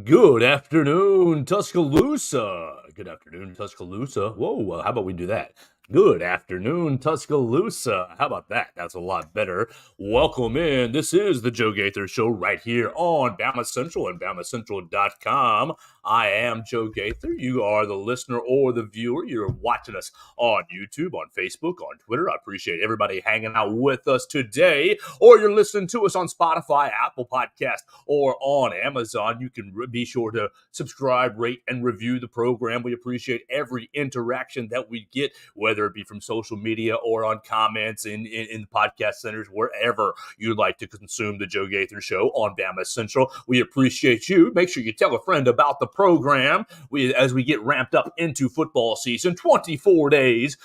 Good afternoon, Tuscaloosa. Good afternoon, Tuscaloosa. Whoa, how about we do that? Good afternoon, Tuscaloosa. How about that? That's a lot better. Welcome in. This is the Joe Gaither Show right here on BamaCentral and BamaCentral.com. I am Joe Gaither. You are the listener or the viewer. You're watching us on YouTube, on Facebook, on Twitter. I appreciate everybody hanging out with us today. Or you're listening to us on Spotify, Apple Podcast, or on Amazon. You can be sure to subscribe, rate, and review the program. We appreciate every interaction that we get, whether it be from social media or on comments in podcast centers, wherever you'd like to consume the Joe Gaither Show on Bama Central. We appreciate you. Make sure you tell a friend about the program. As we get ramped up into football season, 24 days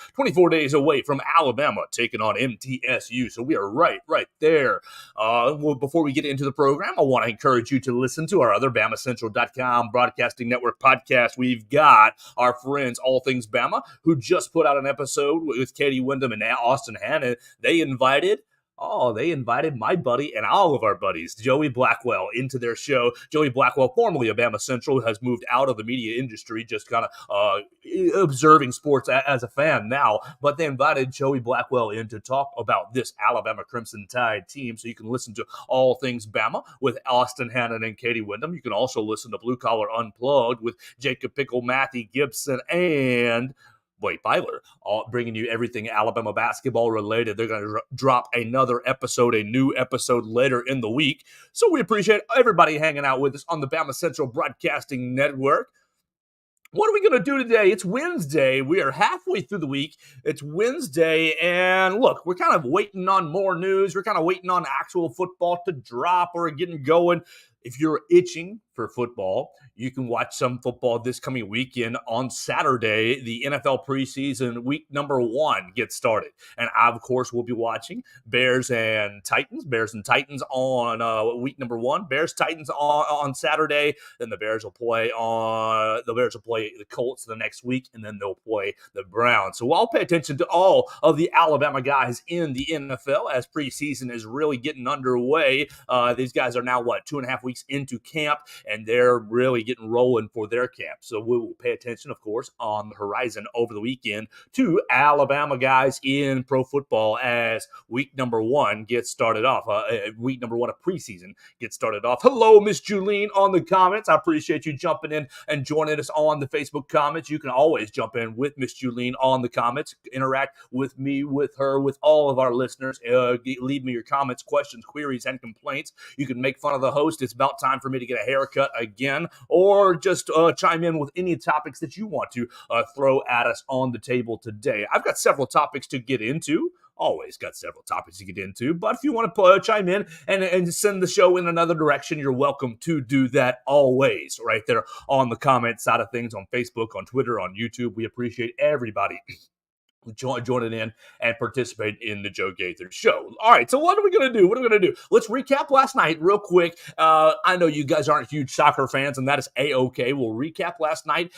away from Alabama taking on MTSU. So we are right there. Well, before we get into the program, I want to encourage you to listen to our other BamaCentral.com broadcasting network podcast. We've got our friends All Things Bama, who just put out an episode with Katie Wyndham and Austin Hannon. They invited my buddy and all of our buddies, Joey Blackwell, into their show. Joey Blackwell, formerly of Bama Central, has moved out of the media industry, just kind of observing sports as a fan now. But they invited Joey Blackwell in to talk about this Alabama Crimson Tide team. So you can listen to All Things Bama with Austin Hannon and Katie Wyndham. You can also listen to Blue Collar Unplugged with Jacob Pickle, Matthew Gibson, and Blake Byler, bringing you everything Alabama basketball related. They're going to drop a new episode later in the week. So we appreciate everybody hanging out with us on the Bama Central Broadcasting Network. What are we going to do today? It's Wednesday. We are halfway through the week. It's Wednesday, and look, we're kind of waiting on more news. We're kind of waiting on actual football to drop or getting going. If you're itching for football, you can watch some football this coming weekend. On Saturday, the NFL preseason week number 1 gets started. And I, of course, will be watching Bears and Titans on week number 1. Bears-Titans on Saturday. Then the Bears will play the Colts the next week, and then they'll play the Browns. So I'll pay attention to all of the Alabama guys in the NFL as preseason is really getting underway. These guys are now, 2.5 weeks into camp, and they're really getting rolling for their camp. So we will pay attention, of course, on the horizon over the weekend to Alabama guys in pro football as week number 1 gets started off. Week number 1 of preseason gets started off. Hello, Miss Julene on the comments. I appreciate you jumping in and joining us on the Facebook comments. You can always jump in with Miss Julene on the comments, interact with me, with her, with all of our listeners. Leave me your comments, questions, queries, and complaints. You can make fun of the host. It's about time for me to get a haircut again, or just chime in with any topics that you want to throw at us on the table today. I've got several topics to get into. Always got several topics to get into, but if you want to chime in and send the show in another direction, you're welcome to do that always right there on the comment side of things on Facebook, on Twitter, on YouTube. We appreciate everybody joining in and participate in the Joe Gaither Show. All right, so what are we going to do? Let's recap last night real quick. I know you guys aren't huge soccer fans, and that is A-okay. We'll recap last night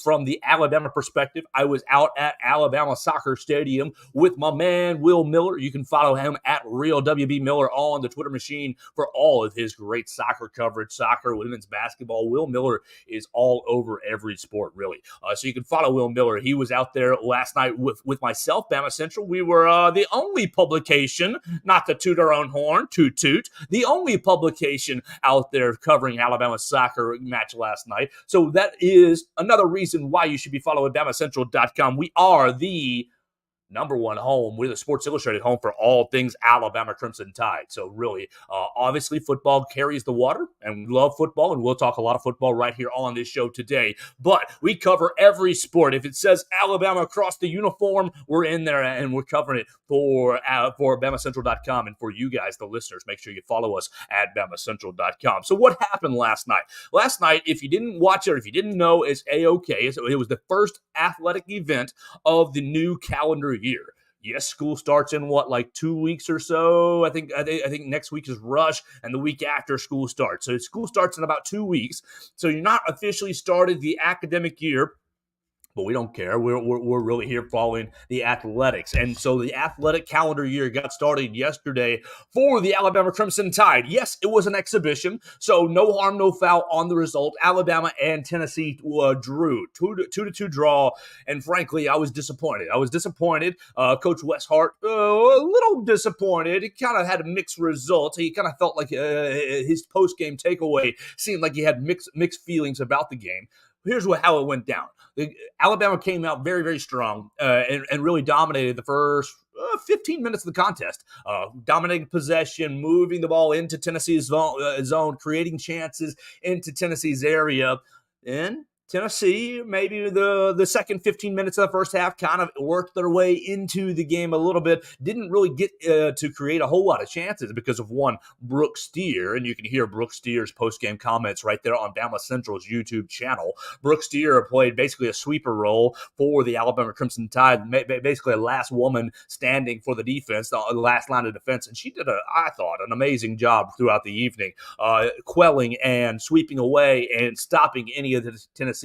from the Alabama perspective. I was out at Alabama Soccer Stadium with my man, Will Miller. You can follow him at RealWB Miller on the Twitter machine for all of his great soccer coverage, soccer, women's basketball. Will Miller is all over every sport, really. So you can follow Will Miller. He was out there last night with myself, Bama Central. We were the only publication, not to toot our own horn, toot, the only publication out there covering Alabama soccer match last night. So that is another reason why you should be following BamaCentral.com. We are the number 1 home. We're the Sports Illustrated home for all things Alabama Crimson Tide. So really, obviously, football carries the water, and we love football, and we'll talk a lot of football right here on this show today. But we cover every sport. If it says Alabama across the uniform, we're in there, and we're covering it for BamaCentral.com. And for you guys, the listeners, make sure you follow us at BamaCentral.com. So what happened last night? Last night, if you didn't watch it or if you didn't know, it's A-okay. So it was the first athletic event of the new calendar year. Yes, school starts in 2 weeks or so. I think next week is rush, and the week after school starts. So school starts in about 2 weeks. So you're not officially started the academic year but we don't care. We're really here following the athletics. And so the athletic calendar year got started yesterday for the Alabama Crimson Tide. Yes, it was an exhibition, so no harm, no foul on the result. Alabama and Tennessee drew 2-2 draw, and frankly, I was disappointed. Coach Wes Hart, a little disappointed. He kind of had a mixed result. He kind of felt like his post-game takeaway seemed like he had mixed feelings about the game. Here's how it went down. Alabama came out very, very strong and really dominated the first 15 minutes of the contest, dominating possession, moving the ball into Tennessee's zone, creating chances into Tennessee's area. And Tennessee, maybe the second 15 minutes of the first half, kind of worked their way into the game a little bit. Didn't really get to create a whole lot of chances because of one, Brooke Steer, and you can hear Brooke Steer's post-game comments right there on BamaCentral's YouTube channel. Brooke Steer played basically a sweeper role for the Alabama Crimson Tide, basically a last woman standing for the defense, the last line of defense, and she did, I thought, an amazing job throughout the evening, quelling and sweeping away and stopping any of Tennessee's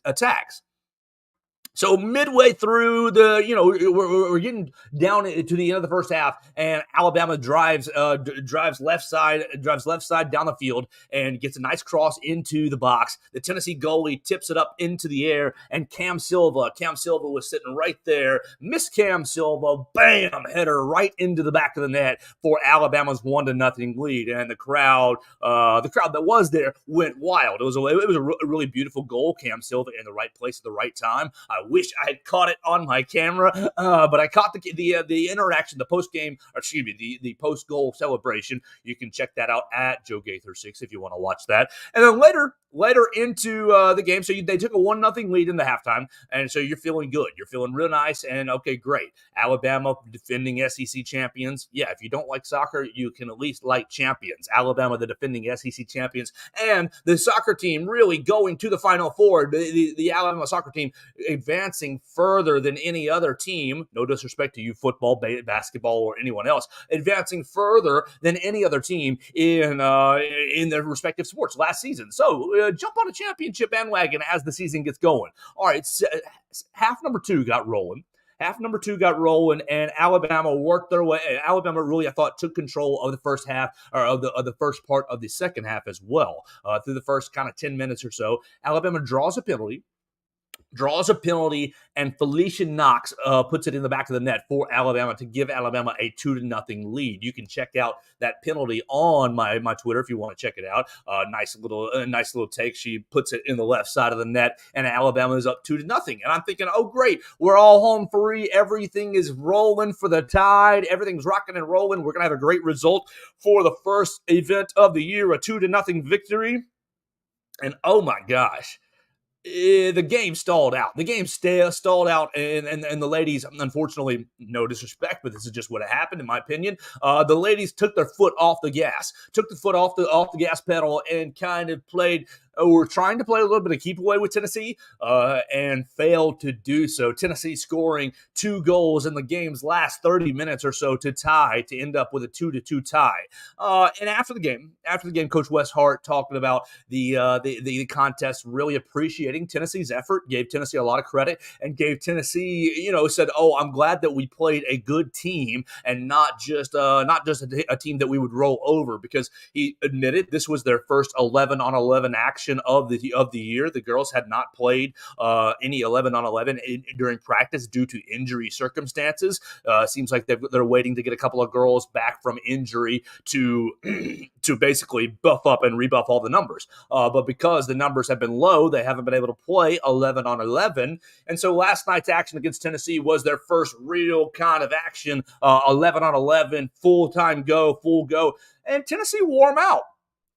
attacks. So midway through we're getting down to the end of the first half, and Alabama drives left side down the field and gets a nice cross into the box. The Tennessee goalie tips it up into the air, and Cam Silva was sitting right there. Miss Cam Silva, bam, header right into the back of the net for Alabama's 1-0 lead, and the crowd that was there went wild. It was a really beautiful goal. Cam Silva in the right place at the right time. I wish I had caught it on my camera, but I caught the interaction, the post goal celebration. You can check that out at Joe Gaither 6 if you want to watch that. And then later into the game, so they took a 1-0 lead in the halftime, and so you're feeling good. You're feeling real nice, and okay, great. Alabama defending SEC champions. Yeah, if you don't like soccer, you can at least like champions. Alabama, the defending SEC champions, and the soccer team really going to the Final Four. The Alabama soccer team advancing further than any other team. No disrespect to you, football, basketball, or anyone else. Advancing further than any other team in their respective sports last season. So jump on a championship bandwagon as the season gets going. All right, half number two got rolling. And Alabama worked their way. Alabama really, I thought, took control of the first half, or of the first part of the second half as well. Through the first kind of 10 minutes or so, Alabama draws a penalty, and Felicia Knox puts it in the back of the net for Alabama to give Alabama a 2-0 lead. You can check out that penalty on my Twitter if you want to check it out. Nice little take. She puts it in the left side of the net, and Alabama is up 2-0. And I'm thinking, oh great, we're all home free. Everything is rolling for the Tide. Everything's rocking and rolling. We're gonna have a great result for the first event of the year, a 2-0 victory. And oh my gosh, the game stalled out. And the ladies, unfortunately, no disrespect, but this is just what happened, in my opinion. The ladies took their foot off the gas, off the gas pedal, and kind of were trying to play a little bit of keep away with Tennessee, and failed to do so. Tennessee scoring 2 goals in the game's last 30 minutes or so to end up with a 2-2 tie. And after the game, Coach Wes Hart talking about the contest, really appreciating Tennessee's effort, gave Tennessee a lot of credit, and gave Tennessee, said, "Oh, I'm glad that we played a good team and not just a team that we would roll over," because he admitted this was their first 11-on-11 action of the year. The girls had not played any 11-on-11 during practice due to injury circumstances. Seems like they're waiting to get a couple of girls back from injury to basically buff up and rebuff all the numbers. But because the numbers have been low, they haven't been able to play 11-on-11. And so last night's action against Tennessee was their first real kind of action, 11-on-11, full go. And Tennessee wore them out,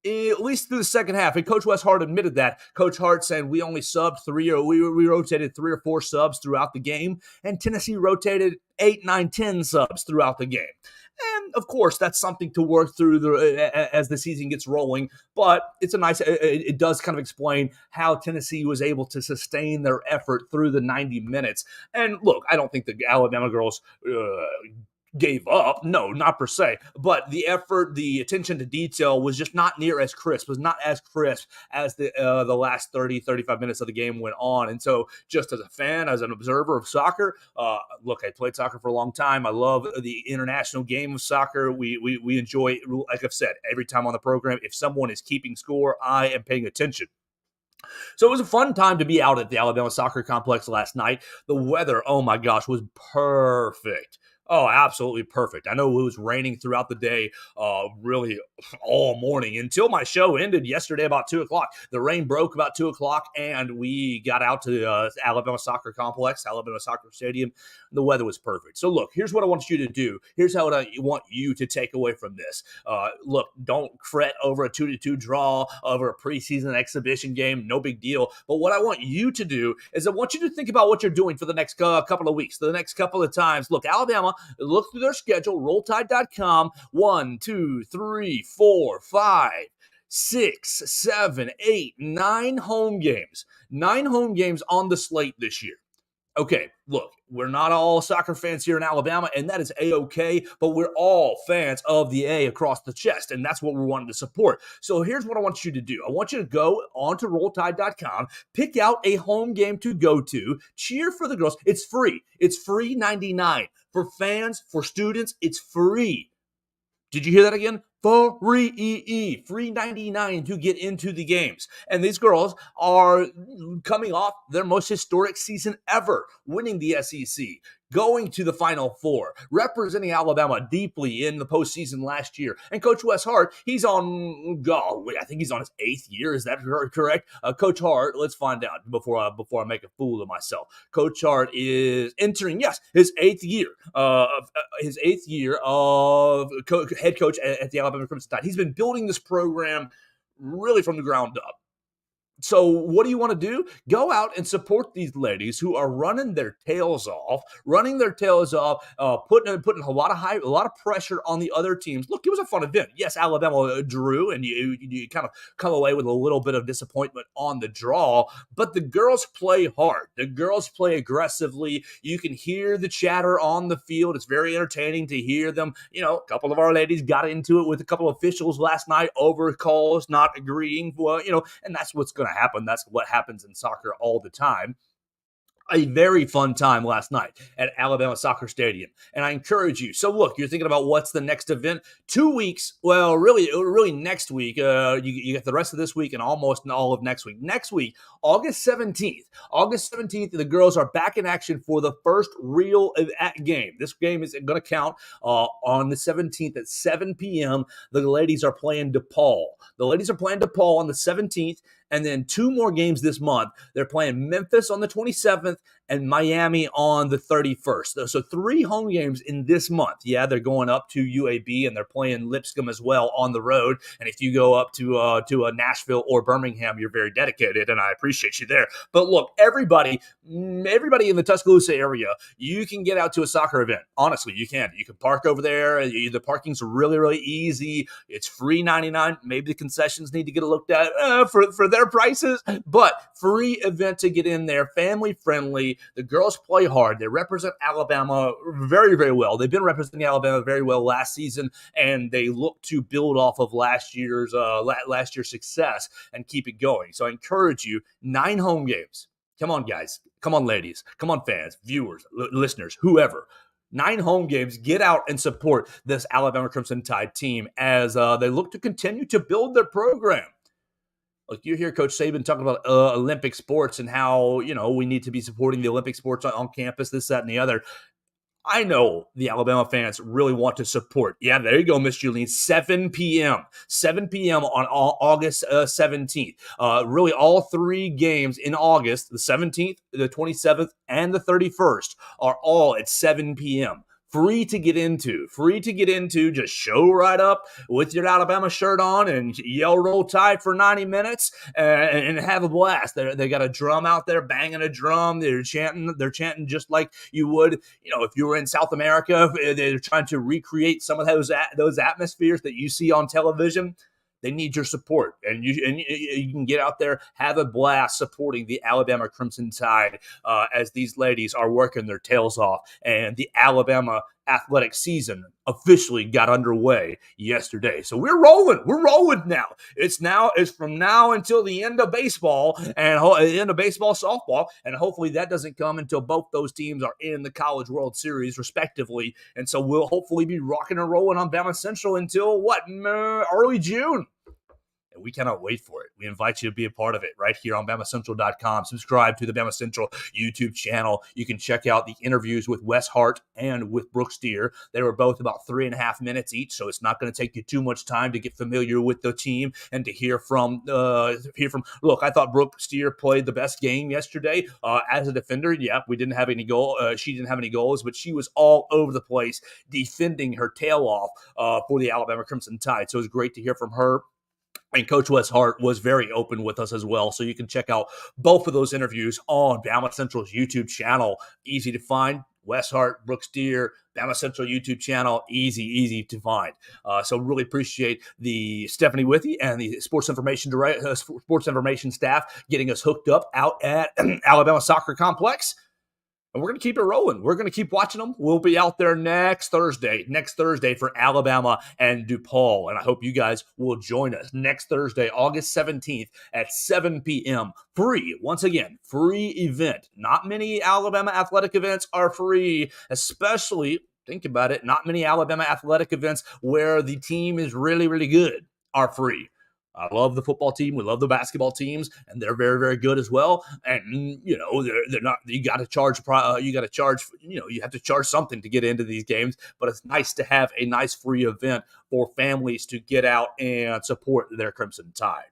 at least through the second half. And Coach Wes Hart admitted that. Coach Hart saying we only subbed we rotated 3 or 4 subs throughout the game, and Tennessee rotated 8, 9, 10 subs throughout the game. And of course, that's something to work through as the season gets rolling. But it does kind of explain how Tennessee was able to sustain their effort through the 90 minutes. And look, I don't think the Alabama girls gave up. No, not per se. But the effort, the attention to detail was just not near as crisp, was not as crisp as the last 30, 35 minutes of the game went on. And so just as a fan, as an observer of soccer, look, I played soccer for a long time. I love the international game of soccer. We enjoy, like I've said, every time on the program, if someone is keeping score, I am paying attention. So it was a fun time to be out at the Alabama Soccer Complex last night. The weather, oh my gosh, was perfect. Oh, absolutely perfect. I know it was raining throughout the day, really all morning until my show ended yesterday about 2 o'clock. The rain broke about 2 o'clock, and we got out to the Alabama Soccer Complex, Alabama Soccer Stadium. The weather was perfect. So, look, here's what I want you to do. Here's how I want you to take away from this. Look, don't fret over a 2-2 draw, over a preseason exhibition game. No big deal. But what I want you to do is I want you to think about what you're doing for the next couple of weeks, the next couple of times. Look, Alabama, look through their schedule, rolltide.com, 1, 2, 3, 4, 5, 6, 7, 8, 9 home games. 9 home games on the slate this year. Okay, look, we're not all soccer fans here in Alabama, and that is A-okay, but we're all fans of the A across the chest, and that's what we're wanting to support. So here's what I want you to do. I want you to go onto rolltide.com, pick out a home game to go to, cheer for the girls. It's free. It's free 99. For fans, for students, it's free. Did you hear that again? Free 99 to get into the games. And these girls are coming off their most historic season ever, winning the SEC, going to the Final Four, representing Alabama deeply in the postseason last year. And Coach Wes Hart, he's on, I think he's on his 8th year. Is that correct? Coach Hart, let's find out before I make a fool of myself. Coach Hart is entering, yes, his 8th year. His 8th year of head coach at the Alabama Crimson Tide. He's been building this program really from the ground up. So what do you want to do? Go out and support these ladies who are running their tails off, putting a lot of pressure on the other teams. Look, it was a fun event. Yes, Alabama drew, and you kind of come away with a little bit of disappointment on the draw, but the girls play hard. The girls play aggressively. You can hear the chatter on the field. It's very entertaining to hear them. You know, a couple of our ladies got into it with a couple of officials last night over calls, not agreeing. Well, and that's what's going to happen. That's what happens in soccer all the time. A very fun time last night at Alabama Soccer Stadium. And I encourage you. So look, you're thinking about what's the next event. 2 weeks. Well, really next week. You get the rest of this week and almost all of next week. Next week, August 17th. August 17th, the girls are back in action for the first real game. This game is going to count on the 17th at 7 p.m. The ladies are playing DePaul. The ladies are playing DePaul on the 17th. And then 2 more games this month. They're playing Memphis on the 27th and Miami on the 31st. So 3 home games in this month. Yeah, they're going up to UAB and they're playing Lipscomb as well on the road. And if you go up to Nashville or Birmingham, you're very dedicated, and I appreciate you there. But look, everybody in the Tuscaloosa area, you can get out to a soccer event. Honestly, you can. You can park over there. The parking's really, really easy. It's free 99. Maybe the concessions need to get looked at for their prices, but free event to get in there, family friendly. The girls play hard. They represent Alabama very, very well. They've been representing Alabama very well last season, and they look to build off of last year's success and keep it going. So I encourage you, 9 home games. Come on, guys. Come on, ladies. Come on, fans, viewers, listeners, whoever. 9 home games. Get out and support this Alabama Crimson Tide team as they look to continue to build their program. Like, you hear Coach Saban talking about Olympic sports and how, we need to be supporting the Olympic sports on campus, this, that, and the other. I know the Alabama fans really want to support. Yeah, there you go, Miss Julene. 7 p.m. 7 p.m. on August 17th. Really, all 3 games in August, the 17th, the 27th, and the 31st, are all at 7 p.m. Free to get into. Just show right up with your Alabama shirt on and yell Roll Tide for 90 minutes and have a blast. They got a drum out there, banging a drum. They're chanting just like you would, if you were in South America. They're trying to recreate some of those atmospheres that you see on television. They need your support, and you can get out there, have a blast supporting the Alabama Crimson Tide as these ladies are working their tails off, and the Alabama athletic season officially got underway yesterday. So we're rolling. We're rolling now. It's from now until the end of baseball and the end of baseball softball, and hopefully that doesn't come until both those teams are in the College World Series respectively. And so we'll hopefully be rocking and rolling on BamaCentral until early June. And we cannot wait for it. We invite you to be a part of it right here on BamaCentral.com. Subscribe to the BamaCentral YouTube channel. You can check out the interviews with Wes Hart and with Brooke Steer. They were both about 3.5 minutes each, so it's not going to take you too much time to get familiar with the team and to hear from. Look, I thought Brooke Steer played the best game yesterday as a defender. Yeah, we didn't have any goal. She didn't have any goals, but she was all over the place defending her tail off for the Alabama Crimson Tide. So it was great to hear from her. And Coach Wes Hart was very open with us as well. So you can check out both of those interviews on BamaCentral's YouTube channel. Easy to find. Wes Hart, Brooke Steer, BamaCentral YouTube channel. Easy to find. So really appreciate the Stephanie Withy and the sports information staff getting us hooked up out at Alabama Soccer Complex. And we're going to keep it rolling. We're going to keep watching them. We'll be out there next Thursday for Alabama and DePaul. And I hope you guys will join us next Thursday, August 17th at 7 p.m. Free. Once again, free event. Not many Alabama athletic events are free, especially, think about it, not many Alabama athletic events where the team is really, really good are free. I love the football team. We love the basketball teams, and they're very, very good as well. And they're not. You got to charge. You have to charge something to get into these games. But it's nice to have a nice free event for families to get out and support their Crimson Tide.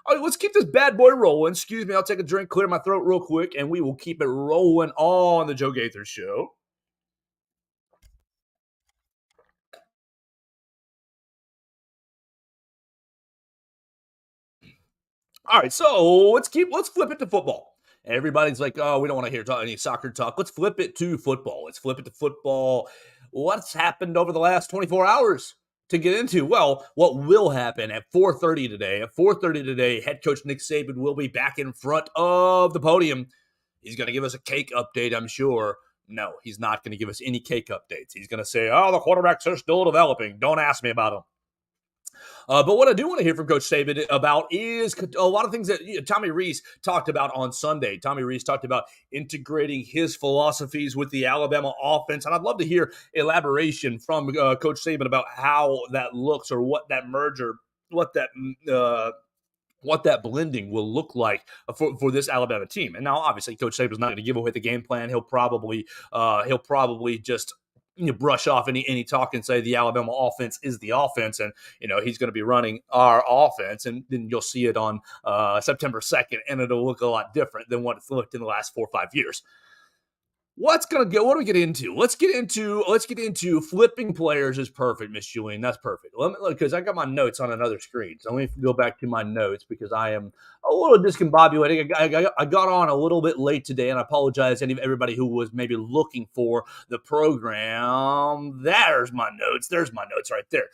All right, let's keep this bad boy rolling. Excuse me, I'll take a drink, clear my throat real quick, and we will keep it rolling on the Joe Gaither Show. All right, so let's flip it to football. Everybody's like, oh, we don't want to hear any soccer talk. Let's flip it to football. What's happened over the last 24 hours to get into? Well, what will happen at 4:30 today? At 4:30 today, head coach Nick Saban will be back in front of the podium. He's going to give us a cake update, I'm sure. No, he's not going to give us any cake updates. He's going to say, oh, the quarterbacks are still developing. Don't ask me about them. But what I do want to hear from Coach Saban about is a lot of things that Tommy Rees talked about on Sunday. Tommy Rees talked about integrating his philosophies with the Alabama offense, and I'd love to hear elaboration from Coach Saban about how that looks or what that merger, what that blending will look like for this Alabama team. And now, obviously, Coach Saban's not going to give away the game plan. He'll probably just brush off any talk and say the Alabama offense is the offense, and he's going to be running our offense, and then you'll see it on September 2nd, and it'll look a lot different than what it's looked in the last 4 or 5 years. What do we get into? Let's get into flipping players is perfect, Miss Julian. That's perfect. Because I got my notes on another screen. So let me go back to my notes because I am a little discombobulated. I got on a little bit late today, and I apologize to everybody who was maybe looking for the program. There's my notes. There's my notes right there.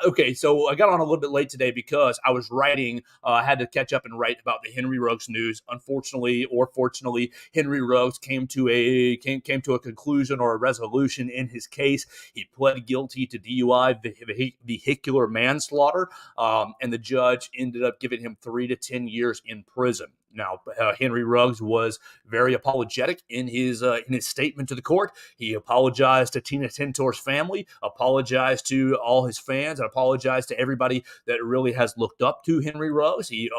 Okay, so I got on a little bit late today because I was writing. I had to catch up and write about the Henry Ruggs news. Unfortunately or fortunately, Henry Ruggs came to a conclusion or a resolution in his case. He pled guilty to DUI, vehicular manslaughter, and the judge ended up giving him 3 to 10 years in prison. Now, Henry Ruggs was very apologetic in his statement to the court. He apologized to Tina Tintor's family, apologized to all his fans, and apologized to everybody that really has looked up to Henry Ruggs. He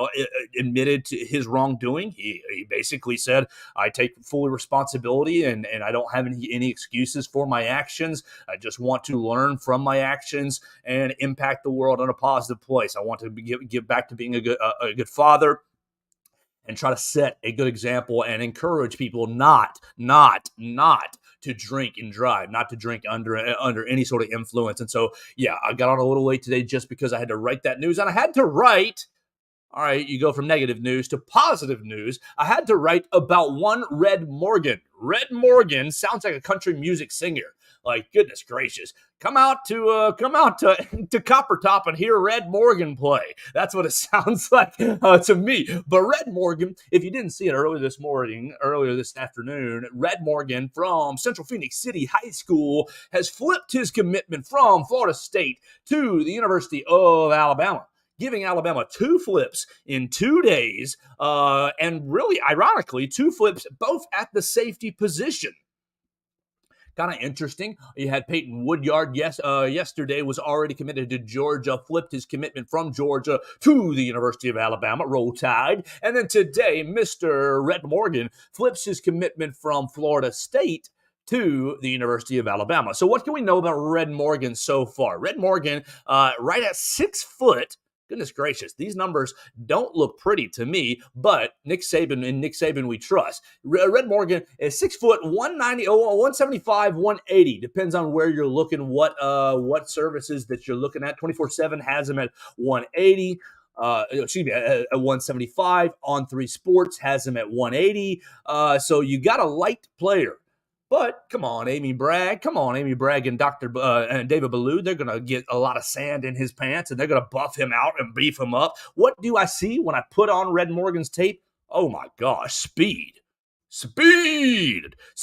admitted to his wrongdoing. He basically said, I take full responsibility and I don't have any excuses for my actions. I just want to learn from my actions and impact the world in a positive place. I want to give back to being a good father, and try to set a good example and encourage people not to drink and drive, not to drink under any sort of influence. And so, yeah, I got on a little late today just because I had to write that news. And I had to write, all right, you go from negative news to positive news. I had to write about one Red Morgan. Red Morgan sounds like a country music singer. Like, goodness gracious, come out to Copper Top and hear Red Morgan play. That's what it sounds like to me. But Red Morgan, if you didn't see it earlier this afternoon, Red Morgan from Central Phoenix City High School has flipped his commitment from Florida State to the University of Alabama, giving Alabama 2 flips in 2 days, and really, ironically, 2 flips both at the safety position. Kind of interesting. You had Peyton Woodyard yesterday was already committed to Georgia, flipped his commitment from Georgia to the University of Alabama, Roll Tide. And then today, Mr. Red Morgan flips his commitment from Florida State to the University of Alabama. So what can we know about Red Morgan so far? Red Morgan, right at 6 foot. Goodness gracious, these numbers don't look pretty to me, but Nick Saban we trust. Red Morgan is 6 foot, 190, 175, 180. Depends on where you're looking, what services that you're looking at. 24/7 has him at 180. At 175. On 3 Sports has him at 180. So you got a light player. But come on, Amy Bragg and and David Ballou. They're going to get a lot of sand in his pants, and they're going to buff him out and beef him up. What do I see when I put on Red Morgan's tape? Oh my gosh, speed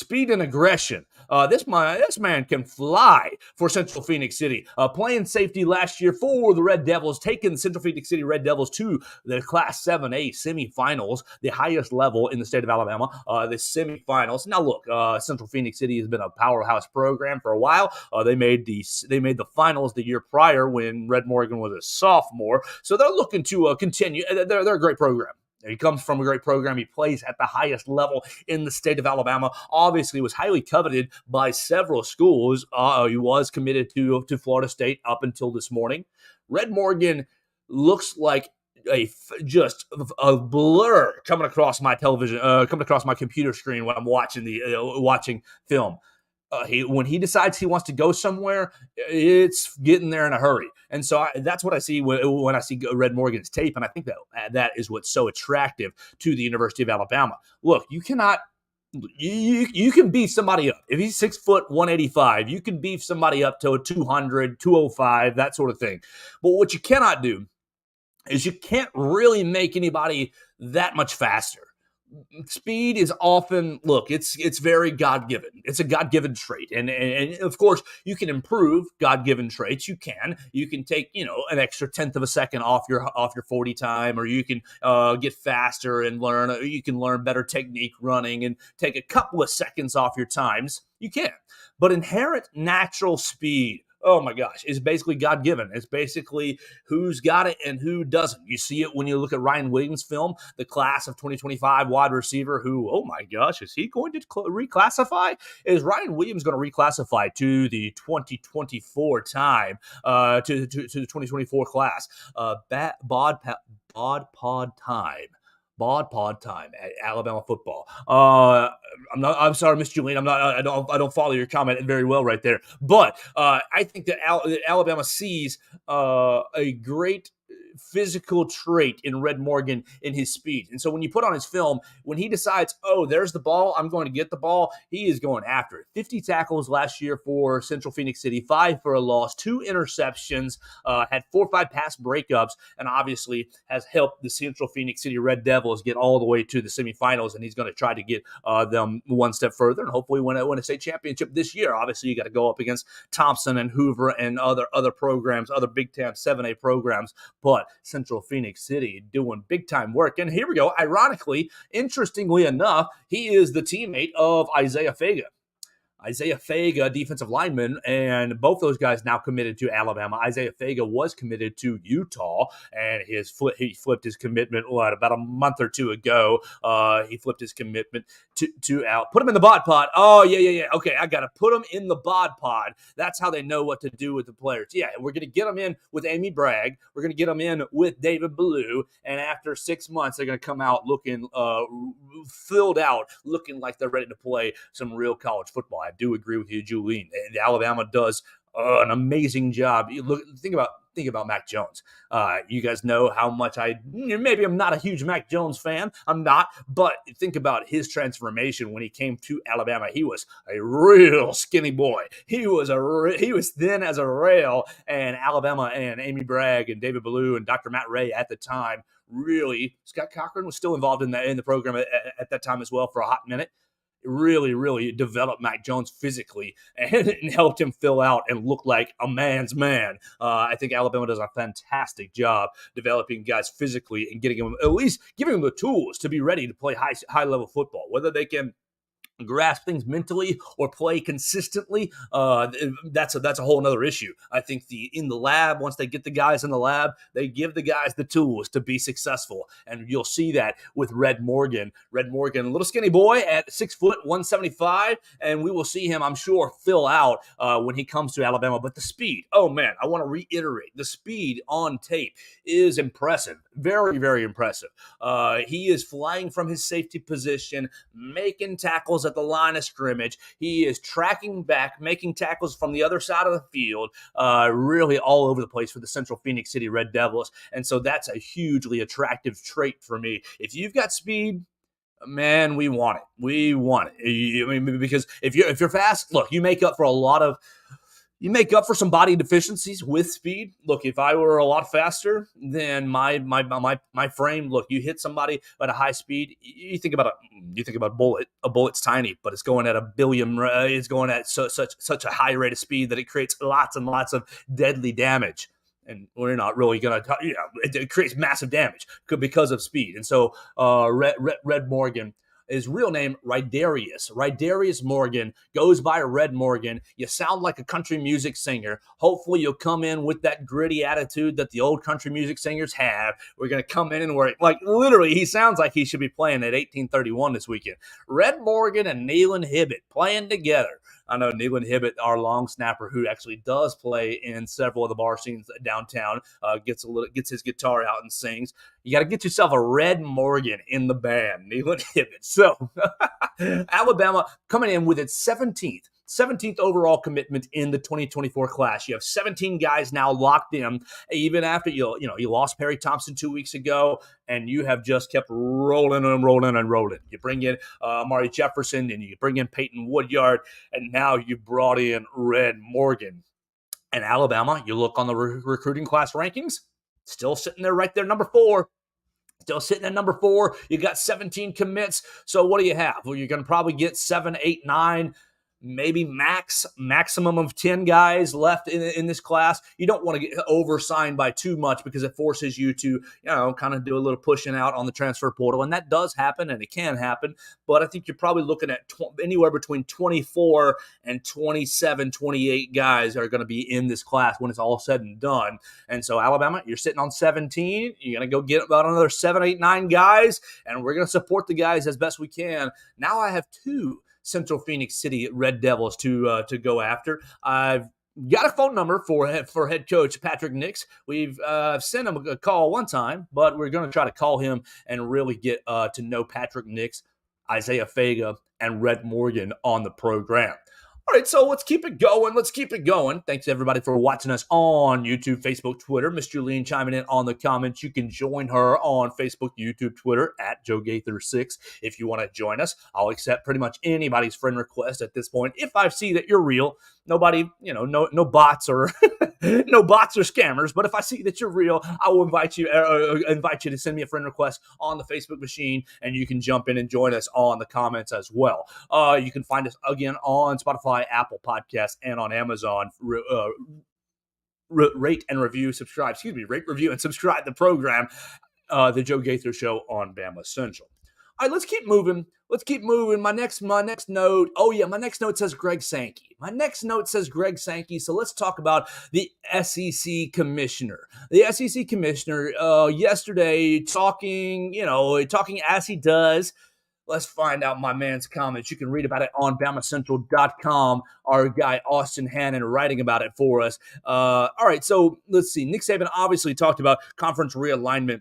and aggression. This man can fly for Central Phoenix City. Playing safety last year for the Red Devils, taking the Central Phoenix City Red Devils to the Class 7A semifinals, the highest level in the state of Alabama. The semifinals. Now look, Central Phoenix City has been a powerhouse program for a while. They made the finals the year prior when Red Morgan was a sophomore. So they're looking to continue. They're a great program. He comes from a great program. He plays at the highest level in the state of Alabama. Obviously, was highly coveted by several schools. He was committed to Florida State up until this morning. Red Morgan looks like just a blur coming across my television, coming across my computer screen when I'm watching film. When he decides he wants to go somewhere, it's getting there in a hurry. And so that's what I see when I see Red Morgan's tape. And I think that is what's so attractive to the University of Alabama. Look, you cannot you can beef somebody up. If he's 6 foot, 185, you can beef somebody up to a 200, 205, that sort of thing. But what you cannot do is you can't really make anybody that much faster. Speed is often, it's very God-given. It's a God-given trait. And of course, you can improve God-given traits. You can take, an extra 1/10 of a second off your 40 time, or you can get faster and you can learn better technique running and take a couple of seconds off your times. You can. But inherent natural speed, oh my gosh, it's basically God-given. It's basically who's got it and who doesn't. You see it when you look at Ryan Williams' film, the class of 2025 wide receiver who, oh my gosh, is he going to reclassify? Is Ryan Williams going to reclassify to the 2024 time, to the 2024 class? Bod Pod time at Alabama football. I'm sorry, Miss Julian. I don't follow your comment very well right there. But I think that Alabama sees a great physical trait in Red Morgan in his speed. And so when you put on his film, when he decides, oh, there's the ball, I'm going to get the ball, he is going after it. 50 tackles last year for Central Phoenix City, 5 for a loss, 2 interceptions, had 4 or 5 pass breakups, and obviously has helped the Central Phoenix City Red Devils get all the way to the semifinals, and he's going to try to get them one step further and hopefully win a state championship this year. Obviously, you got to go up against Thompson and Hoover and other programs, other Big Ten 7A programs, but Central Phoenix City doing big-time work. And here we go. Ironically, interestingly enough, he is the teammate of Isaiah Fega. Isaiah Fega, defensive lineman, and both those guys now committed to Alabama. Isaiah Fega was committed to Utah, and he flipped his commitment about a month or two ago. He flipped his commitment to out. Put him in the bod pod. Oh, yeah. Okay, I got to put him in the bod pod. That's how they know what to do with the players. Yeah, we're going to get them in with Amy Bragg. We're going to get them in with David Ballou, and after 6 months, they're going to come out looking filled out, looking like they're ready to play some real college football. I do agree with you, Julian. Alabama does an amazing job. Think about think about Mac Jones. You guys know how much maybe I'm not a huge Mac Jones fan. I'm not, but think about his transformation when he came to Alabama. He was a real skinny boy. He was thin as a rail, and Alabama and Amy Bragg and David Ballou and Dr. Matt Ray at the time, really, Scott Cochran was still involved in the program at that time as well for a hot minute. Really developed Mac Jones physically and helped him fill out and look like a man's man. I think Alabama does a fantastic job developing guys physically and getting them, at least giving them the tools to be ready to play high level football. Whether they can grasp things mentally or play consistently, that's a whole nother issue. I think in the lab, once they get the guys in the lab, they give the guys the tools to be successful, and you'll see that with Red Morgan, a little skinny boy at 6 foot 175, and we will see him, I'm sure, fill out when he comes to Alabama. But the speed, oh man, I want to reiterate, the speed on tape is impressive, very impressive. He is flying from his safety position, making tackles at the line of scrimmage. He is tracking back, making tackles from the other side of the field, really all over the place for the Central Phoenix City Red Devils. And so that's a hugely attractive trait for me. If you've got speed, man, we want it. We want it. I mean, because if you're fast, look, you make up for some body deficiencies with speed. Look, if I were a lot faster, then my frame. Look, you hit somebody at a high speed. You think about a bullet. A bullet's tiny, but it's going at a billion. It's going at such a high rate of speed that it creates lots and lots of deadly damage. And we're not really going to, it creates massive damage because of speed. And so, Red Morgan. His real name, Rydarius Morgan, goes by Red Morgan. You sound like a country music singer. Hopefully you'll come in with that gritty attitude that the old country music singers have. We're going to come in and literally, he sounds like he should be playing at 1831 this weekend. Red Morgan and Nealon Hibbett playing together. I know Nealon Hibbett, our long snapper, who actually does play in several of the bar scenes downtown, gets his guitar out and sings. You got to get yourself a Red Morgan in the band, Nealon Hibbett. So Alabama coming in with its 17th overall commitment in the 2024 class. You have 17 guys now locked in, even after you lost Perry Thompson 2 weeks ago, and you have just kept rolling. You bring in Amari Jefferson, and you bring in Peyton Woodyard, and now you brought in Red Morgan. And Alabama, you look on the recruiting class rankings, still sitting there right there, number 4. Still sitting at number 4. You got 17 commits. So what do you have? Well, you're going to probably get 7, 8, 9, maybe maximum of 10 guys left in this class. You don't want to get oversigned by too much because it forces you to, kind of do a little pushing out on the transfer portal. And that does happen, and it can happen. But I think you're probably looking at anywhere between 24 and 27, 28 guys are going to be in this class when it's all said and done. And so Alabama, you're sitting on 17. You're going to go get about another 7, 8, 9 guys, and we're going to support the guys as best we can. Now I have 2 Central Phoenix City Red Devils to go after. I've got a phone number for head coach Patrick Nix. We've sent him a call one time, but we're going to try to call him and really get to know Patrick Nix, Isaiah Fega, and Red Morgan on the program. All right, so let's keep it going. Thanks, everybody, for watching us on YouTube, Facebook, Twitter. Miss Julian chiming in on the comments. You can join her on Facebook, YouTube, Twitter, at Joe Gaither 6 if you want to join us. I'll accept pretty much anybody's friend request at this point. If I see that you're real, nobody, no bots or no bots or scammers, but if I see that you're real, I will invite you to send me a friend request on the Facebook machine, and you can jump in and join us on the comments as well. You can find us again on Spotify, Apple Podcasts, and on Amazon. Rate and review, subscribe. Rate, review, and subscribe the program, the Joe Gaither Show on BamaCentral. All right, let's keep moving. My next note. Oh yeah, my next note says Greg Sankey. So let's talk about the SEC commissioner. The SEC commissioner yesterday talking as he does. Let's find out my man's comments. You can read about it on BamaCentral.com. Our guy, Austin Hannon, writing about it for us. All right, so let's see. Nick Saban obviously talked about conference realignment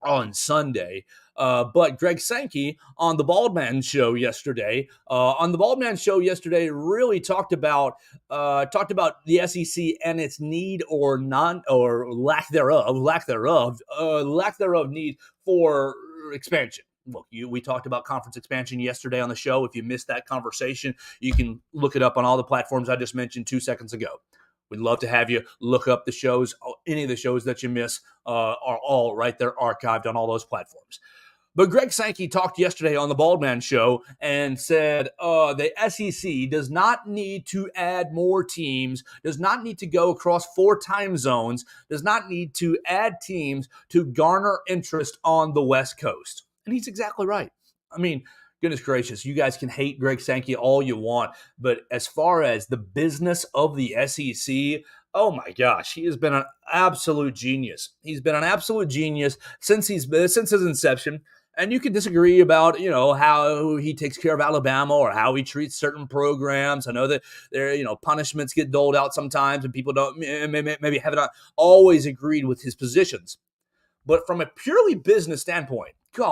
on Sunday. But Greg Sankey on the Baldman show yesterday, really talked about the SEC and its need or non or lack thereof need for expansion. Look, we talked about conference expansion yesterday on the show. If you missed that conversation, you can look it up on all the platforms I just mentioned 2 seconds ago. We'd love to have you look up the shows. Any of the shows that you miss are all right there archived on all those platforms. But Greg Sankey talked yesterday on the Baldman show and said the SEC does not need to add more teams, does not need to go across 4 time zones, does not need to add teams to garner interest on the West Coast. And he's exactly right. I mean, goodness gracious, you guys can hate Greg Sankey all you want, but as far as the business of the SEC, oh my gosh, he has been an absolute genius. He's been an absolute genius since his inception. And you can disagree about, how he takes care of Alabama or how he treats certain programs. I know that there, punishments get doled out sometimes, and people don't maybe have not always agreed with his positions. But from a purely business standpoint, he's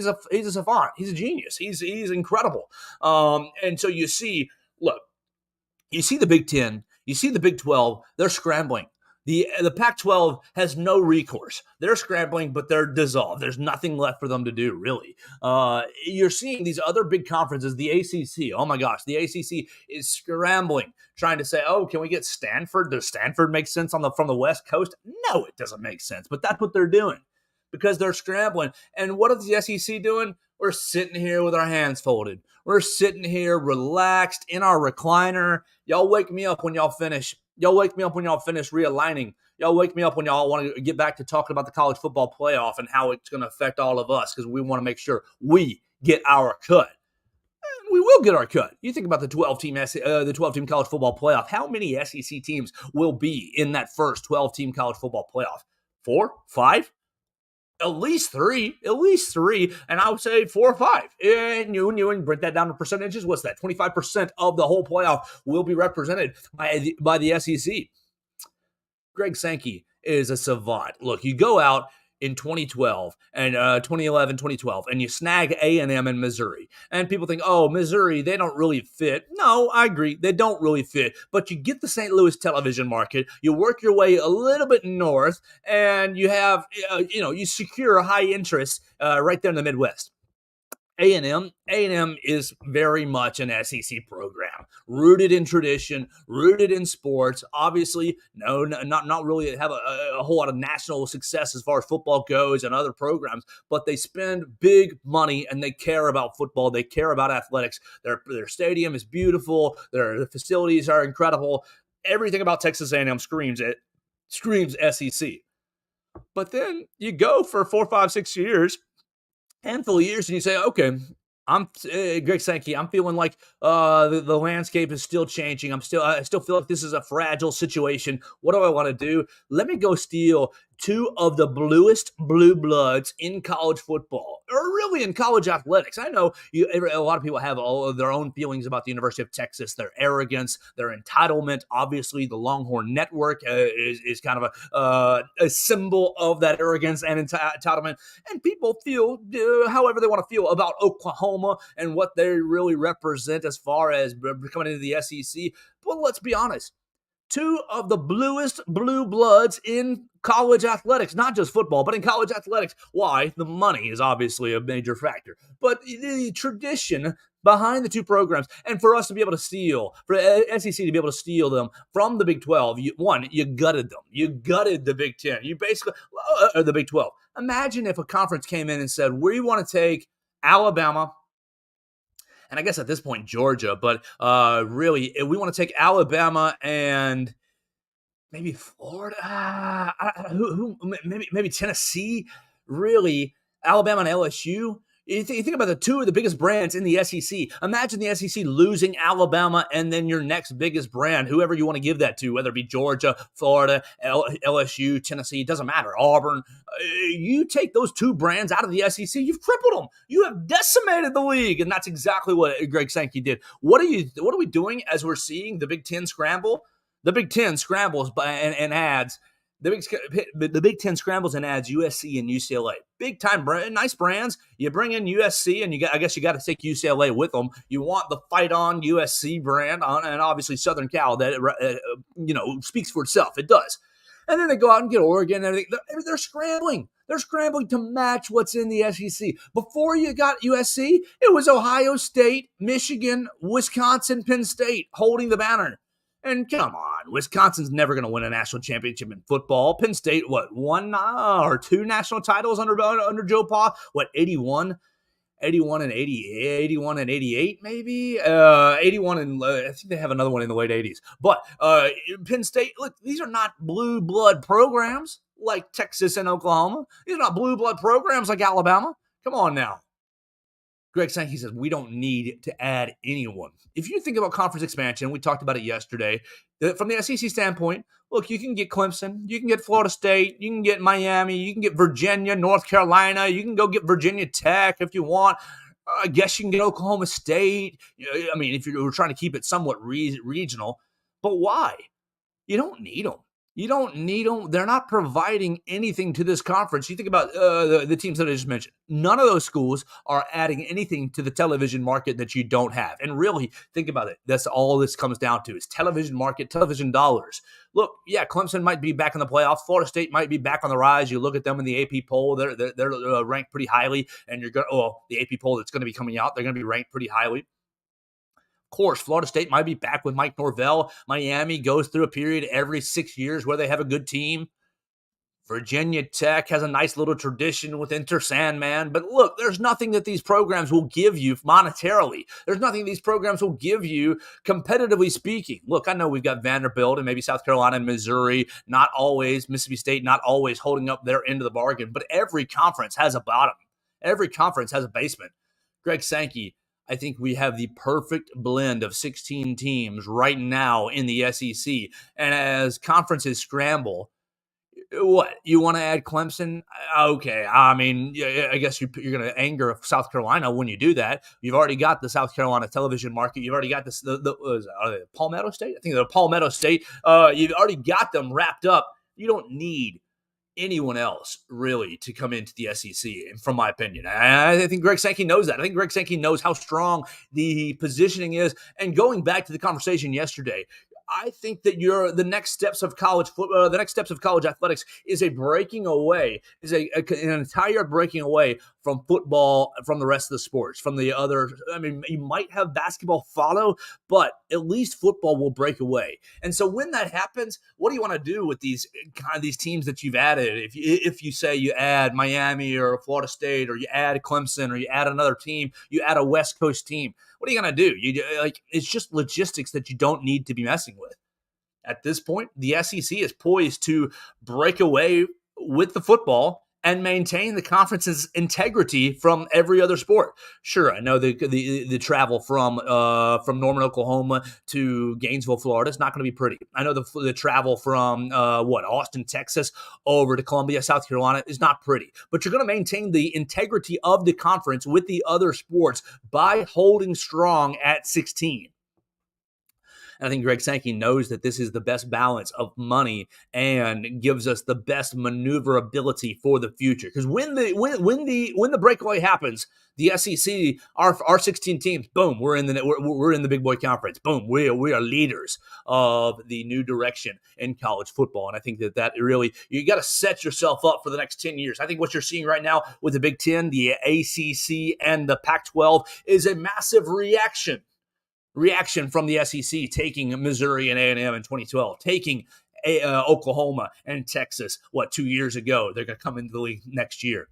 a savant. He's a genius. He's incredible. And so you see the Big Ten, you see the Big 12, they're scrambling. The Pac-12 has no recourse. They're scrambling, but they're dissolved. There's nothing left for them to do, really. You're seeing these other big conferences, the ACC. Oh, my gosh, the ACC is scrambling, trying to say, oh, can we get Stanford? Does Stanford make sense from the West Coast? No, it doesn't make sense, but that's what they're doing because they're scrambling. And what is the SEC doing? We're sitting here with our hands folded. We're sitting here relaxed in our recliner. Y'all wake me up when y'all finish. Y'all wake me up when y'all finish realigning. Y'all wake me up when y'all want to get back to talking about the college football playoff and how it's going to affect all of us because we want to make sure we get our cut. And we will get our cut. You think about the 12-team college football playoff. How many SEC teams will be in that first 12-team college football playoff? 4? 5? At least three, and I would say 4 or 5. And you break that down to percentages. What's that? 25% of the whole playoff will be represented by the SEC. Greg Sankey is a savant. Look, you go out in 2012 and 2011, 2012, and you snag A&M in Missouri. And people think, oh, Missouri, they don't really fit. No, I agree. They don't really fit. But you get the St. Louis television market. You work your way a little bit north, and you have, you secure a high interest right there in the Midwest. A&M is very much an SEC program, rooted in tradition, rooted in sports. Obviously, not really have a whole lot of national success as far as football goes and other programs, but they spend big money and they care about football. They care about athletics. Their stadium is beautiful. Their facilities are incredible. Everything about Texas A&M screams SEC. But then you go for 4, 5, 6 years. Handful of years, and you say, okay, I'm Greg Sankey. I'm feeling like the landscape is still changing. I still feel like this is a fragile situation. What do I want to do? Let me go steal 2 of the bluest blue bloods in college football, or really in college athletics. I know a lot of people have all of their own feelings about the University of Texas, their arrogance, their entitlement. Obviously, the Longhorn Network is kind of a symbol of that arrogance and entitlement. And people feel however they want to feel about Oklahoma and what they really represent as far as coming into the SEC. But let's be honest. 2 of the bluest blue bloods in college athletics, not just football, but in college athletics. Why? The money is obviously a major factor, but the tradition behind the 2 programs, and for us to be able to steal, for SEC to be able to steal them from the Big 12, you gutted them. You gutted the Big 10. You basically, the Big 12. Imagine if a conference came in and said, we want to take Alabama, and I guess at this point, Georgia, but really, we want to take Alabama and maybe Florida, maybe Tennessee, really, Alabama and LSU. You think about the 2 of the biggest brands in the SEC. Imagine the SEC losing Alabama and then your next biggest brand, whoever you want to give that to, whether it be Georgia, Florida, LSU, Tennessee, it doesn't matter, Auburn. You take those 2 brands out of the SEC, you've crippled them. You have decimated the league, and that's exactly what Greg Sankey did. What are we doing as we're seeing the Big Ten scramble? The Big Ten scrambles and adds The Big Ten scrambles and adds USC and UCLA. Big time, nice brands. You bring in USC, and I guess you got to take UCLA with them. You want the fight on USC brand, and obviously Southern Cal that speaks for itself. It does. And then they go out and get Oregon and everything. They're scrambling. They're scrambling to match what's in the SEC. Before you got USC, it was Ohio State, Michigan, Wisconsin, Penn State holding the banner. And come on, Wisconsin's never going to win a national championship in football. Penn State, one or two national titles under Joe Pa? 81? 81 and 80, 81 and 88, maybe 81 and I think they have another one in the late 80s. But Penn State, look, these are not blue blood programs like Texas and Oklahoma. These are not blue blood programs like Alabama. Come on now. Greg Sankey says, we don't need to add anyone. If you think about conference expansion, we talked about it yesterday, from the SEC standpoint, look, you can get Clemson, you can get Florida State, you can get Miami, you can get Virginia, North Carolina, you can go get Virginia Tech if you want. I guess you can get Oklahoma State. I mean, if you're trying to keep it somewhat regional. But why? You don't need them. You don't need them. They're not providing anything to this conference. You think about the teams that I just mentioned. None of those schools are adding anything to the television market that you don't have. And really, think about it. That's all this comes down to is television market, television dollars. Look, yeah, Clemson might be back in the playoffs. Florida State might be back on the rise. You look at them in the AP poll. They're ranked pretty highly. And the AP poll that's going to be coming out, they're going to be ranked pretty highly. Of course, Florida State might be back with Mike Norvell. Miami goes through a period every 6 years where they have a good team. Virginia Tech has a nice little tradition with Enter Sandman. But look, there's nothing that these programs will give you monetarily. There's nothing these programs will give you competitively speaking. Look, I know we've got Vanderbilt and maybe South Carolina and Missouri, not always, Mississippi State, not always holding up their end of the bargain. But every conference has a bottom. Every conference has a basement. Greg Sankey, I think we have the perfect blend of 16 teams right now in the SEC. And as conferences scramble, what? You want to add Clemson? Okay. I mean, I guess you're going to anger South Carolina when you do that. You've already got the South Carolina television market. You've already got the Palmetto State? I think the Palmetto State. You've already got them wrapped up. You don't need anyone else really to come into the SEC, from my opinion. I think Greg Sankey knows that. I think Greg Sankey knows how strong the positioning is. And going back to the conversation yesterday, I think that the next steps of college football, the next steps of college athletics is an entire breaking away from football, from the rest of the sports, from the other. I mean, you might have basketball follow, but at least football will break away. And so when that happens, what do you want to do with these teams that you've added? If you say you add Miami or Florida State, or you add Clemson, or you add another team, you add a West Coast team. What are you going to do? It's just logistics that you don't need to be messing with. At this point, the SEC is poised to break away with the football and maintain the conference's integrity from every other sport. Sure, I know the travel from Norman, Oklahoma to Gainesville, Florida is not going to be pretty. I know the travel from Austin, Texas over to Columbia, South Carolina is not pretty. But you're going to maintain the integrity of the conference with the other sports by holding strong at 16. And I think Greg Sankey knows that this is the best balance of money and gives us the best maneuverability for the future. Because when the breakaway happens, the SEC, our 16 teams, boom, we're in the big boy conference. Boom, we are leaders of the new direction in college football. And I think that really, you got to set yourself up for the next 10 years. I think what you're seeing right now with the Big Ten, the ACC, and the Pac-12 is a massive reaction from the SEC, taking Missouri and A&M in 2012, taking Oklahoma and Texas, 2 years ago. They're going to come into the league next year.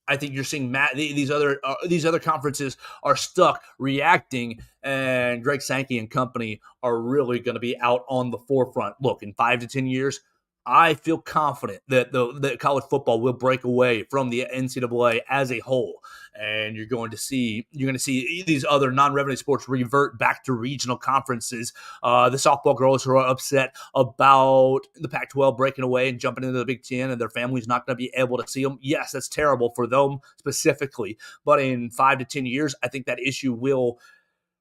I think you're seeing these other conferences are stuck reacting, and Greg Sankey and company are really going to be out on the forefront. Look, in 5 to 10 years, I feel confident that the college football will break away from the NCAA as a whole, and you're going to see these other non-revenue sports revert back to regional conferences. The softball girls who are upset about the Pac-12 breaking away and jumping into the Big Ten, and their families not going to be able to see them. Yes, that's terrible for them specifically, but in 5 to 10 years, I think that issue will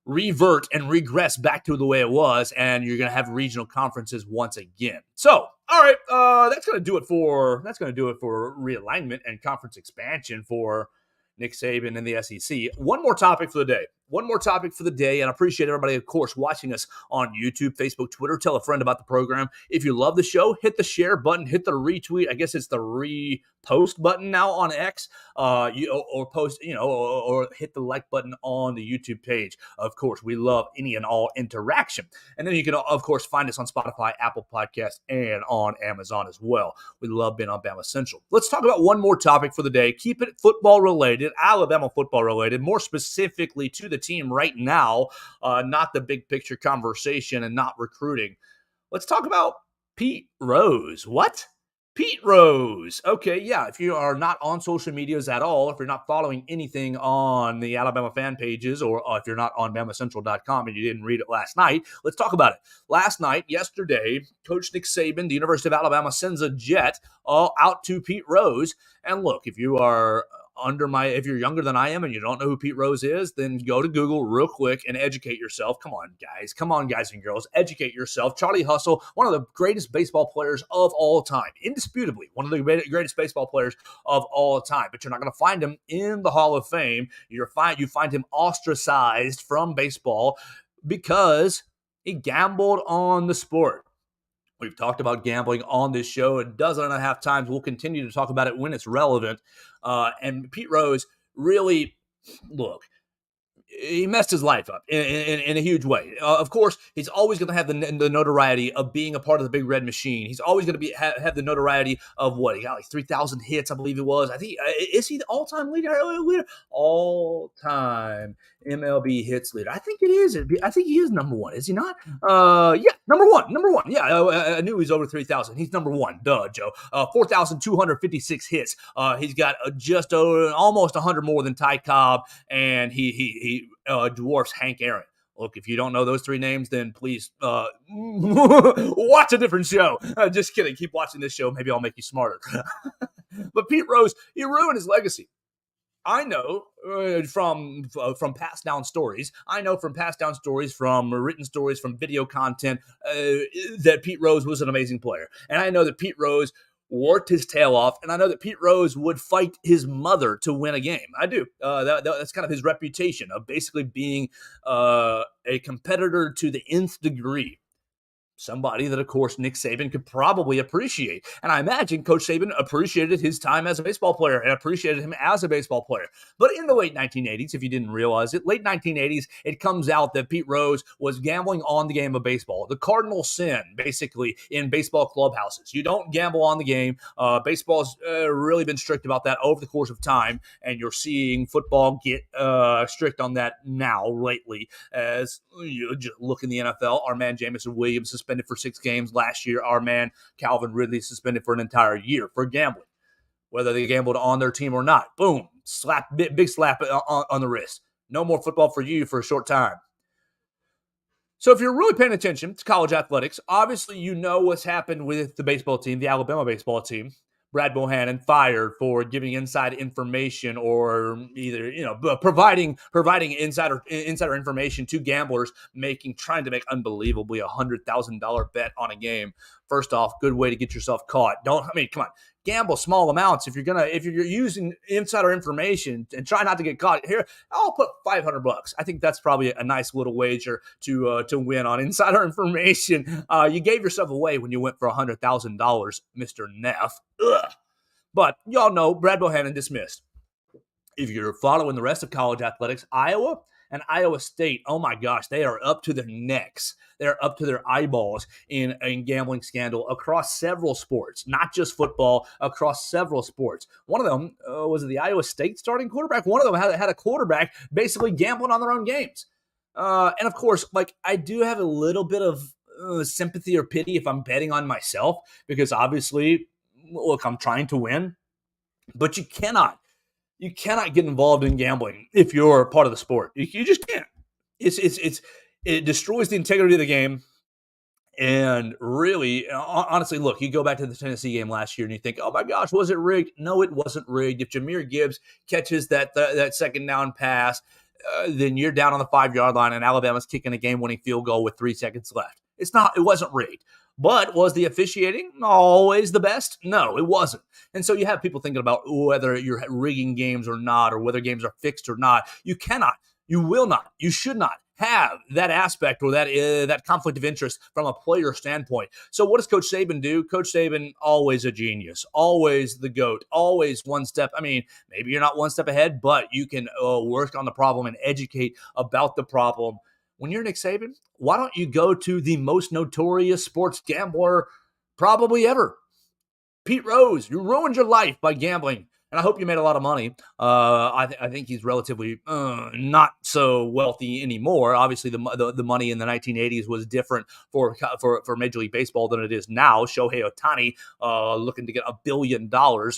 revert and regress back to the way it was, and you're going to have regional conferences once again. So All right, that's gonna do it for realignment and conference expansion for Nick Saban and the SEC. One more topic for the day. And I appreciate everybody, of course, watching us on YouTube, Facebook, Twitter. Tell a friend about the program. If you love the show, hit the share button, hit the retweet. I guess it's the repost button now on X. Or post, or hit the like button on the YouTube page. Of course, we love any and all interaction. And then you can, of course, find us on Spotify, Apple Podcasts, and on Amazon as well. We love being on BamaCentral. Let's talk about one more topic for the day. Keep it football related, Alabama football related, more specifically to the team right now, not the big picture conversation and not recruiting. Let's talk about Pete Rose. What? Pete Rose. Okay, yeah, if you are not on social medias at all, if you're not following anything on the Alabama fan pages, or if you're not on BamaCentral.com and you didn't read it last night, let's talk about it. Yesterday, Coach Nick Saban, the University of Alabama, sends a jet out to Pete Rose. And look, if you are if you're younger than I am and you don't know who Pete Rose is, then go to Google real quick and educate yourself. Come on, guys and girls, educate yourself. Charlie Hustle, one of the greatest baseball players of all time, indisputably one of the greatest baseball players of all time. But you're not going to find him in the Hall of Fame. You find him ostracized from baseball because he gambled on the sport. We've talked about gambling on this show a dozen and a half times. We'll continue to talk about it when it's relevant. And Pete Rose really, look, he messed his life up in a huge way. Of course, he's always going to have the notoriety of being a part of the Big Red Machine. He's always going to have the notoriety of what? He got like 3,000 hits, I believe it was. I think, is he the all-time leader? All-time MLB hits leader. I think it is. I think he is number one. Is he not? Yeah, number one. Yeah, I knew he was over 3,000. He's number one. Duh, Joe. 4,256 hits. He's got just almost 100 more than Ty Cobb, and he dwarfs Hank Aaron. Look, if you don't know those three names, then please watch a different show. Just kidding. Keep watching this show. Maybe I'll make you smarter. But Pete Rose, he ruined his legacy. I know from passed down stories. From written stories, from video content, that Pete Rose was an amazing player. And I know that Pete Rose worked his tail off, and I know that Pete Rose would fight his mother to win a game. I do. That's kind of his reputation of basically being a competitor to the nth degree. Somebody that, of course, Nick Saban could probably appreciate. And I imagine Coach Saban appreciated his time as a baseball player and appreciated him as a baseball player. But in the late 1980s, if you didn't realize it, late 1980s, it comes out that Pete Rose was gambling on the game of baseball. The cardinal sin, basically, in baseball clubhouses. You don't gamble on the game. Baseball's really been strict about that over the course of time, and you're seeing football get strict on that now, lately. As you just look in the NFL, our man Jamison Williams suspended for 6 games last year. Our man Calvin Ridley suspended for an entire year for gambling, whether they gambled on their team or not. Boom, big slap on the wrist. No more football for you for a short time. So if you're really paying attention to college athletics, obviously you know what's happened with the baseball team, the Alabama baseball team. Brad Bohannon fired for giving inside information, or either providing insider information to gamblers, trying to make unbelievably $100,000 bet on a game. First off, good way to get yourself caught. Come on, gamble small amounts. If you're using insider information, and try not to get caught. Here, I'll put $500. I think that's probably a nice little wager to win on insider information. You gave yourself away when you went for $100,000, Mr. Neff. Ugh. But y'all know Brad Bohannon dismissed. If you're following the rest of college athletics, Iowa and Iowa State, oh my gosh, they are up to their necks. They're up to their eyeballs in gambling scandal across several sports, not just football, across several sports. One of them, was it the Iowa State starting quarterback? One of them had a quarterback basically gambling on their own games. And of course, I do have a little bit of sympathy or pity if I'm betting on myself, because obviously, look, I'm trying to win, but you cannot get involved in gambling if you're part of the sport. You just can't. It destroys the integrity of the game. And really, honestly, look, you go back to the Tennessee game last year and you think, oh my gosh, was it rigged? No, it wasn't rigged. If Jahmyr Gibbs catches that second down pass, then you're down on the 5-yard line and Alabama's kicking a game-winning field goal with 3 seconds left. It wasn't rigged. But was the officiating always the best? No, it wasn't. And so you have people thinking about whether you're rigging games or not, or whether games are fixed or not. You cannot, you will not, you should not have that aspect or that conflict of interest from a player standpoint. So what does Coach Saban do? Coach Saban, always a genius, always the GOAT, always one step. I mean, maybe you're not one step ahead, but you can work on the problem and educate about the problem. When you're Nick Saban, why don't you go to the most notorious sports gambler probably ever? Pete Rose, you ruined your life by gambling, and I hope you made a lot of money. I think he's relatively not so wealthy anymore. Obviously, the money in the 1980s was different for Major League Baseball than it is now. Shohei Ohtani looking to get $1 billion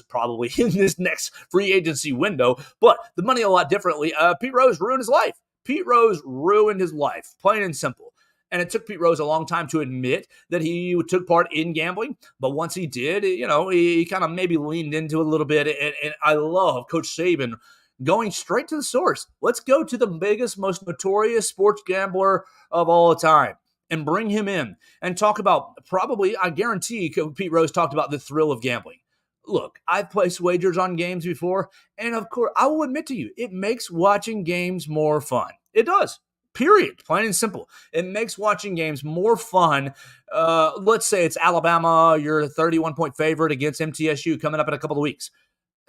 probably in this next free agency window, but the money a lot differently. Pete Rose ruined his life. Pete Rose ruined his life, plain and simple. And it took Pete Rose a long time to admit that he took part in gambling. But once he did, he kind of maybe leaned into it a little bit. And I love Coach Saban going straight to the source. Let's go to the biggest, most notorious sports gambler of all time and bring him in and talk about, probably, I guarantee Pete Rose talked about the thrill of gambling. Look, I've placed wagers on games before, and of course, I will admit to you, it makes watching games more fun. It does. Period. Plain and simple. It makes watching games more fun. Let's say it's Alabama, you're a 31-point favorite against MTSU coming up in a couple of weeks.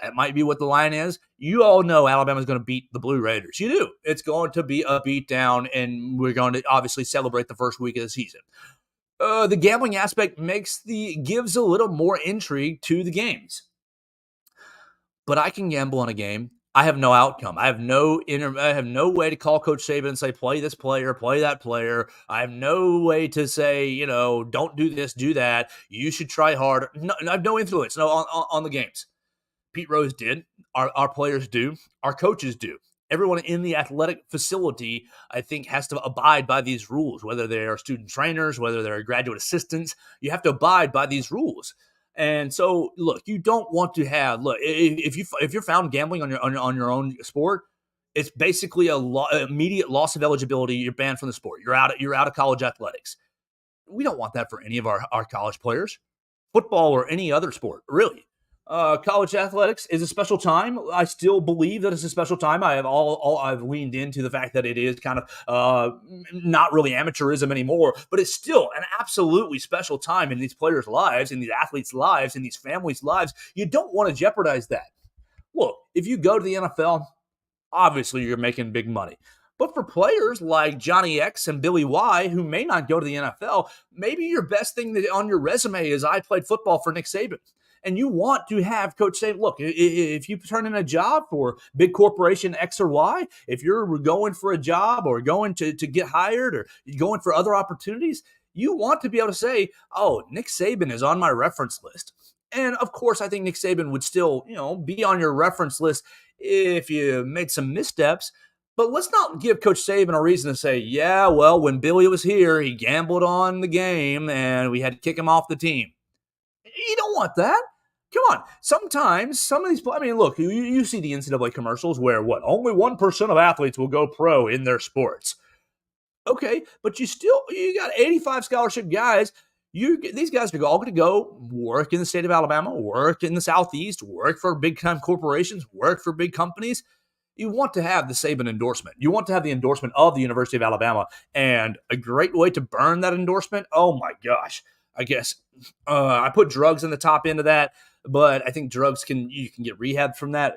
That might be what the line is. You all know Alabama's going to beat the Blue Raiders. You do. It's going to be a beatdown, and we're going to obviously celebrate the first week of the season. The gambling aspect gives a little more intrigue to the games. But I can gamble on a game. I have no outcome. I have no way to call Coach Saban and say, play this player, play that player. I have no way to say, don't do this, do that. You should try harder. No, I have no influence on the games. Pete Rose did. Our players do. Our coaches do. Everyone in the athletic facility, I think, has to abide by these rules, whether they are student trainers, whether they're graduate assistants. You have to abide by these rules. And so, look, you don't want to have if you're found gambling on your own sport, it's basically immediate loss of eligibility. You're banned from the sport. You're out of college athletics. We don't want that for any of our college players, football or any other sport, really. College athletics is a special time. I still believe that it's a special time. I've leaned into the fact that it is kind of not really amateurism anymore, but it's still an absolutely special time in these players' lives, in these athletes' lives, in these families' lives. You don't want to jeopardize that. Look, if you go to the NFL, obviously you're making big money. But for players like Johnny X and Billy Y, who may not go to the NFL, maybe your best thing on your resume is I played football for Nick Saban. And you want to have Coach Saban, look, if you turn in a job for big corporation X or Y, if you're going for a job or going to get hired or going for other opportunities, you want to be able to say, oh, Nick Saban is on my reference list. And of course, I think Nick Saban would still, be on your reference list if you made some missteps. But let's not give Coach Saban a reason to say, yeah, well, when Billy was here, he gambled on the game and we had to kick him off the team. You don't want that. Come on. Sometimes some of these, look, you see the NCAA commercials where only 1% of athletes will go pro in their sports. Okay, but you got 85 scholarship guys. These guys are all going to go work in the state of Alabama, work in the Southeast, work for big time corporations, work for big companies. You want to have the Saban endorsement. You want to have the endorsement of the University of Alabama. And a great way to burn that endorsement, oh my gosh, I guess I put drugs in the top end of that. But I think you can get rehab from that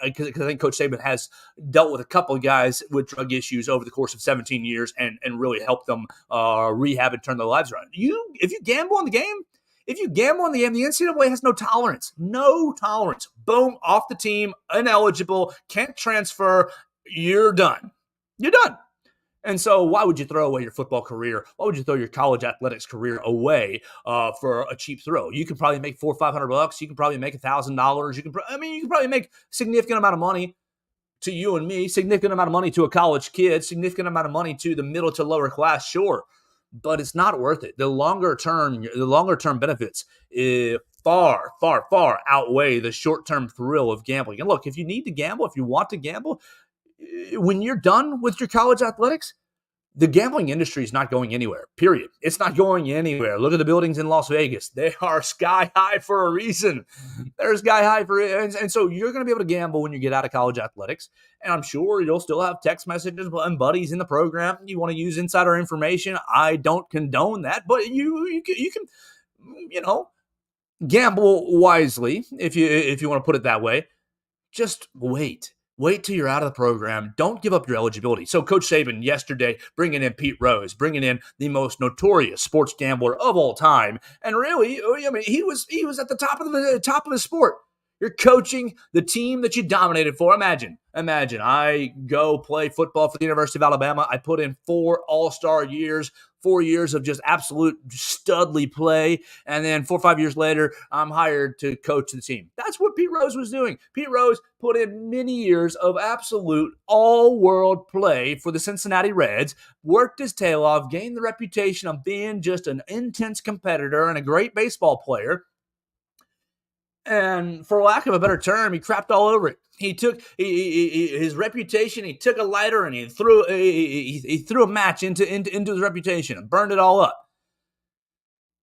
because I think Coach Saban has dealt with a couple of guys with drug issues over the course of 17 years and really helped them rehab and turn their lives around. If you gamble on the game, the NCAA has no tolerance. No tolerance. Boom, off the team, ineligible, can't transfer. You're done. You're done. And so why would you throw away your football career? Why would you throw your college athletics career away for a cheap throw? You can probably make $400 or $500. You can probably make $1,000. You can probably make a significant amount of money to you and me, significant amount of money to a college kid, significant amount of money to the middle to lower class, sure. But it's not worth it. The longer term benefits far, far, far outweigh the short-term thrill of gambling. And look, if you need to gamble, if you want to gamble, when you're done with your college athletics, The gambling industry is not going anywhere, period. It's not going anywhere. Look at the buildings in Las Vegas. They are sky high for a reason. They're sky high for it. And so you're going to be able to gamble when you get out of college athletics. And I'm sure you'll still have text messages and buddies in the program. You want to use insider information. I don't condone that, but you can, you know, gamble wisely if you want to put it that way. Just wait. Wait till you're out of the program. Don't give up your eligibility. So Coach Saban yesterday bringing in Pete Rose, bringing in the most notorious sports gambler of all time, and really, I mean, he was at the top of his sport. You're coaching the team that you dominated for. Imagine I go play football for the University of Alabama. I put in 4 all-star years, 4 years of just absolute studly play. And then 4 or 5 years later, I'm hired to coach the team. That's what Pete Rose was doing. Pete Rose put in many years of absolute all-world play for the Cincinnati Reds, worked his tail off, gained the reputation of being just an intense competitor and a great baseball player. And for lack of a better term, he crapped all over it. He took his reputation. He took a lighter and he threw a match into his reputation and burned it all up.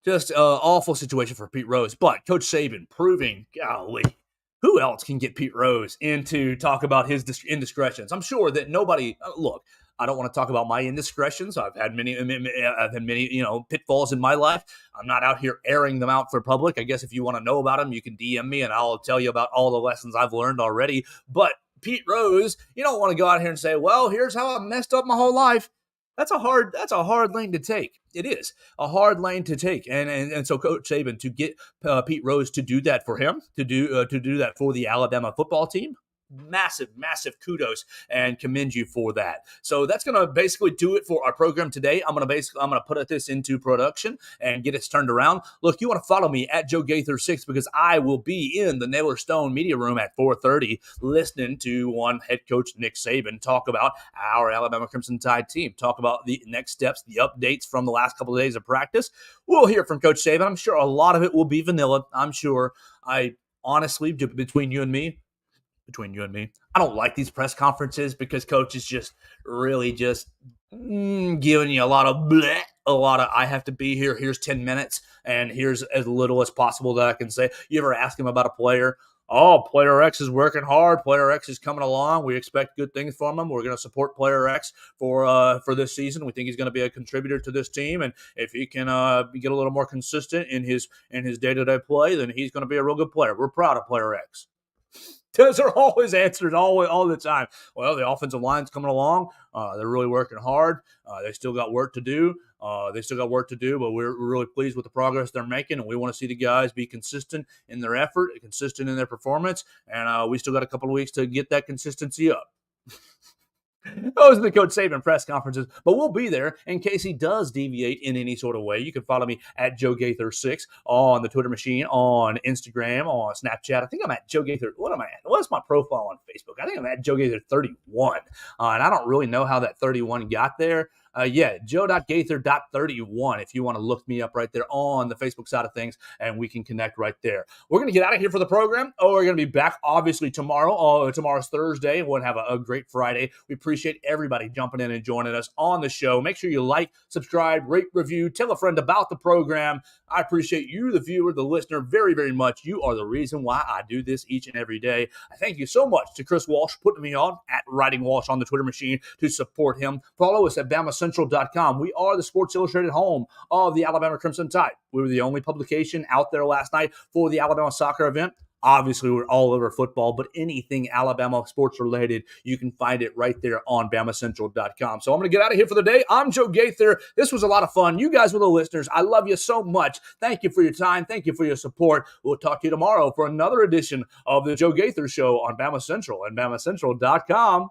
Just an awful situation for Pete Rose. But Coach Saban proving, golly, who else can get Pete Rose into talk about his indiscretions? I'm sure that nobody. Look, I don't want to talk about my indiscretions. I've had many, pitfalls in my life. I'm not out here airing them out for public. I guess if you want to know about them, you can DM me and I'll tell you about all the lessons I've learned already. But Pete Rose, you don't want to go out here and say, well, here's how I messed up my whole life. That's a hard lane to take. It is a hard lane to take, and so Coach Saban to get Pete Rose to do that for him, to do that for the Alabama football team. Massive kudos and commend you for that. So that's going to basically do it for our program today. I'm going to put this into production and get it turned around. Look, you want to follow me at Joe Gaither 6 because I will be in the Naylor Stone media room at 4:30 listening to one head coach Nick Saban talk about our Alabama Crimson Tide team, talk about the next steps, the updates from the last couple of days of practice. We'll hear from Coach Saban. I'm sure a lot of it will be vanilla. I'm sure. I honestly, between you and me, I don't like these press conferences because Coach is just really just giving you a lot of I have to be here. Here's 10 minutes and here's as little as possible that I can say. You ever ask him about a player? Oh, player X is working hard. Player X is coming along. We expect good things from him. We're going to support player X for this season. We think he's going to be a contributor to this team. And if he can get a little more consistent in his day-to-day play, then he's going to be a real good player. We're proud of player X. Those are always answered all the time. Well, the offensive line's coming along. They're really working hard. They still got work to do. But we're really pleased with the progress they're making, and we want to see the guys be consistent in their effort, consistent in their performance, and we still got a couple of weeks to get that consistency up. Those are the Coach Saban press conferences, but we'll be there in case he does deviate in any sort of way. You can follow me at Joe Gaither 6 on the Twitter machine, on Instagram, on Snapchat. I think I'm at Joe Gaither. What am I at? What's my profile on Facebook? I think I'm at Joe Gaither 31, and I don't really know how that 31 got there. Joe.Gaither.31 if you want to look me up right there on the Facebook side of things, and we can connect right there. We're going to get out of here for the program. We're going to be back, obviously, tomorrow. Tomorrow's Thursday. We'll have a great Friday. We appreciate everybody jumping in and joining us on the show. Make sure you like, subscribe, rate, review, tell a friend about the program. I appreciate you, the viewer, the listener, very, very much. You are the reason why I do this each and every day. I thank you so much to Chris Walsh putting me on at Writing Walsh on the Twitter machine to support him. Follow us at BamaCentral.com. We are the Sports Illustrated home of the Alabama Crimson Tide. We were the only publication out there last night for the Alabama soccer event. Obviously, we're all over football, but anything Alabama sports related, you can find it right there on BamaCentral.com. So I'm going to get out of here for the day. I'm Joe Gaither. This was a lot of fun. You guys were the listeners. I love you so much. Thank you for your time. Thank you for your support. We'll talk to you tomorrow for another edition of the Joe Gaither Show on BamaCentral and BamaCentral.com.